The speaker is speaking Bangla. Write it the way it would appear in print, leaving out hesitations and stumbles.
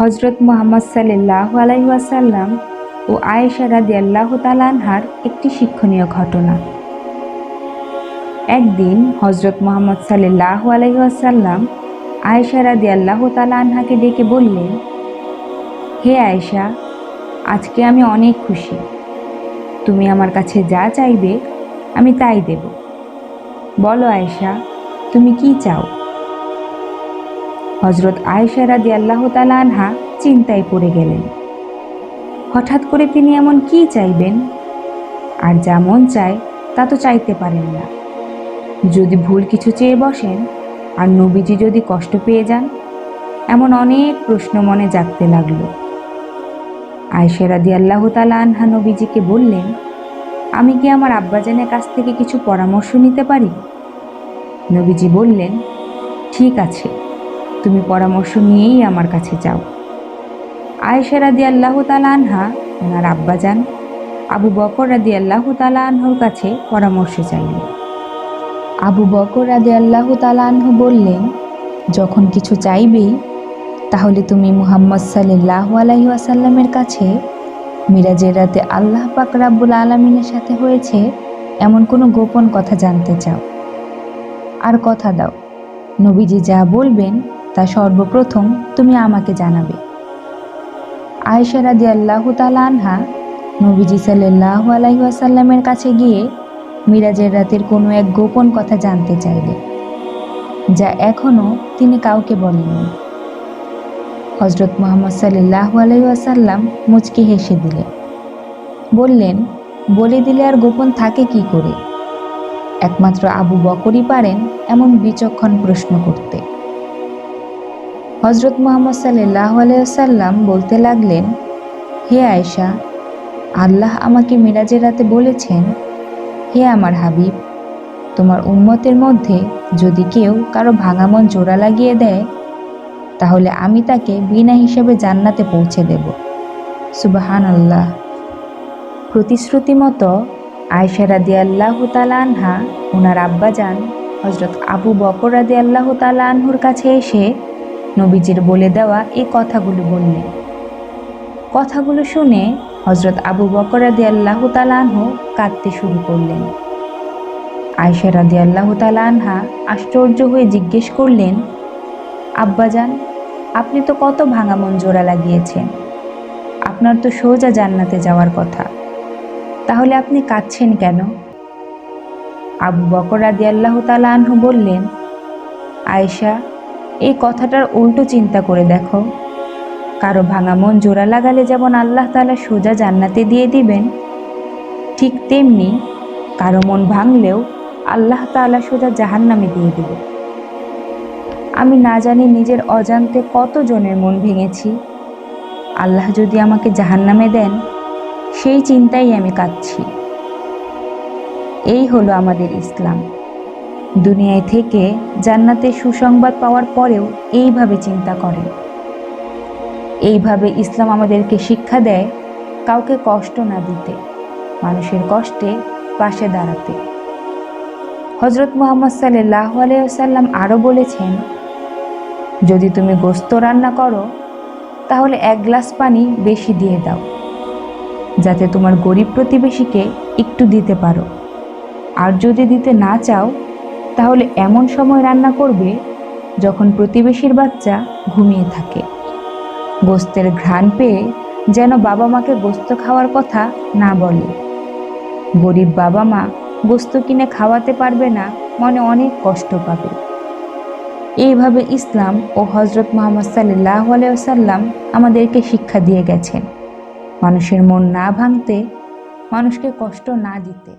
হজরত মুহাম্মদ সাল্লাল্লাহু আলাইহি ওয়াসাল্লাম ও আয়েশা রাদিয়াল্লাহু তাআলা আনহার একটি শিক্ষণীয় ঘটনা। একদিন হজরত মুহাম্মদ সাল্লাল্লাহু আলাইহি ওয়াসাল্লাম আয়েশা রাদিয়াল্লাহু তাআলা আনহাকে ডেকে বললেন, হে আয়েশা, আজকে আমি অনেক খুশি। তুমি আমার কাছে যা চাইবে আমি তাই দেব। বলো আয়েশা, তুমি কি চাও? হজরত আয়েশা রাদিয়াল্লাহু তাআলা আনহা চিন্তায় পড়ে গেলেন। হঠাৎ করে তিনি এমন কি চাইবেন? আর যা মন চায় তা তো চাইতে পারেন না। যদি ভুল কিছু চেয়ে বসেন আর নবীজি যদি কষ্ট পেয়ে যান, এমন অনেক প্রশ্ন মনে জাগতে লাগলো। আয়েশা রাদিয়াল্লাহু তাআলা আনহা নবীজিকে বললেন, আমি কি আমার আব্বাজানের কাছ থেকে কিছু পরামর্শ নিতে পারি? নবীজি বললেন, ঠিক আছে, তুমি পরামর্শ নিয়েই আমার কাছে যাও। আয়েশা রাদিয়াল্লাহু তাআলা আনহা ওনার আব্বাজান আবু বকর রাদিয়াল্লাহু তাআলা আনহুর কাছে পরামর্শ চাইলেন। আবু বকর রাদিয়াল্লাহু তাআলা আনহু বললেন, যখন কিছু চাইবেই তাহলে তুমি মুহাম্মদ সাল্লাল্লাহু আলাইহি ওয়াসাল্লামের কাছে মিরাজের রাতে আল্লাহ পাক রাব্বুল আলামিনের সাথে হয়েছে এমন কোনো গোপন কথা জানতে চাও। আর কথা দাও, নবীজি যা বলবেন তা সর্বপ্রথম তুমি আমাকে জানাবে। আয়েশা রাদিয়াল্লাহু তাআলা আনহা নবীজি সাল্লাল্লাহু আলাইহি ওয়াসাল্লামের কাছে গিয়ে মিরাজের রাতের কোনো এক গোপন কথা জানতে চাইলেন, যা এখনও তিনি কাউকে বলেননি। হজরত মুহাম্মদ সাল্লাল্লাহু আলাইহি ওয়াসাল্লাম মুচকি হেসে দিলেন, বললেন, বলে দিলে আর গোপন থাকে কি করে? একমাত্র আবু বকরই পারেন এমন বিচক্ষণ প্রশ্ন করতে। হজরত মুহাম্মদ সাল্লাল্লাহু আলাইহি ওয়াসাল্লাম বলতে লাগলেন, হে আয়েশা, আল্লাহ আমাকে মিরাজের রাতে বলেছেন, হে আমার হাবিব, তোমার উম্মতের মধ্যে যদি কেউ কারো ভাঙা মন জোড়া লাগিয়ে দেয় তাহলে আমি তাকে বিনা হিসেবে জান্নাতে পৌঁছে দেব। সুবহানাল্লাহ। প্রতিশ্রুতি মতো আয়েশা রাদিয়াল্লাহু তাআলা আনহা ওনার আব্বাজান হজরত আবু বকর রাদিয়াল্লাহু তাআলা আনহুর কাছে এসে নবীজির বলে দেওয়া এই কথাগুলো বললেন। কথাগুলো শুনে হজরত আবু বকর রাদিয়াল্লাহু তাআলা আনহু কাঁদতে শুরু করলেন। আয়েশা রাদিয়াল্লাহু তাআলা আনহা আশ্চর্য হয়ে জিজ্ঞেস করলেন, আব্বাজান, আপনি তো কত ভাঙা মন জোড়া লাগিয়েছেন, আপনার তো সোজা জান্নাতে যাওয়ার কথা, তাহলে আপনি কাঁদছেন কেন? আবু বকর রাদিয়াল্লাহু তাআলা আনহু বললেন, আয়েশা, এই কথাটার উল্টো চিন্তা করে দেখো। কারো ভাঙা মন জোড়া লাগালে যেমন আল্লাহ তাআলা সোজা জান্নাতে দিয়ে দিবেন, ঠিক তেমনি কারো মন ভাঙলেও আল্লাহ তাআলা সোজা জাহান্নামে দিয়ে দিবেন। আমি না জানি নিজের অজান্তে কত জনের মন ভেঙেছি। আল্লাহ যদি আমাকে জাহান্নামে দেন, সেই চিন্তাই আমি কাঁদছি। এই হলো আমাদের ইসলাম। দুনিয়ায় থেকে জান্নাতের সুসংবাদ পাওয়ার পরেও এইভাবে চিন্তা করেন। এইভাবে ইসলাম আমাদেরকে শিক্ষা দেয় কাউকে কষ্ট না দিতে, মানুষের কষ্টে পাশে দাঁড়াতে। হজরত মুহাম্মদ সাল্লাল্লাহু আলাইহি ওয়াসাল্লাম আরও বলেছেন, যদি তুমি গোশত রান্না করো তাহলে 1 গ্লাস পানি বেশি দিয়ে দাও, যাতে তোমার গরিব প্রতিবেশীকে একটু দিতে পারো। আর যদি দিতে না চাও তাহলে এমন সময় রান্না করবে যখন প্রতিবেশীর বাচ্চা ঘুমিয়ে থাকে। গোশতের ঘ্রাণ পেয়ে যেন বাবা মাকে গোশত খাওয়ার কথা না বলে। গরিব বাবা মা গোশত কিনে খাওয়াতে পারবে না, মনে অনেক কষ্ট পাবে। এইভাবে ইসলাম ও হজরত মুহাম্মদ সাল্লাল্লাহু আলাইহি ওয়াসাল্লাম আমাদেরকে শিক্ষা দিয়ে গেছেন মানুষের মন না ভাঙতে, মানুষকে কষ্ট না দিতে।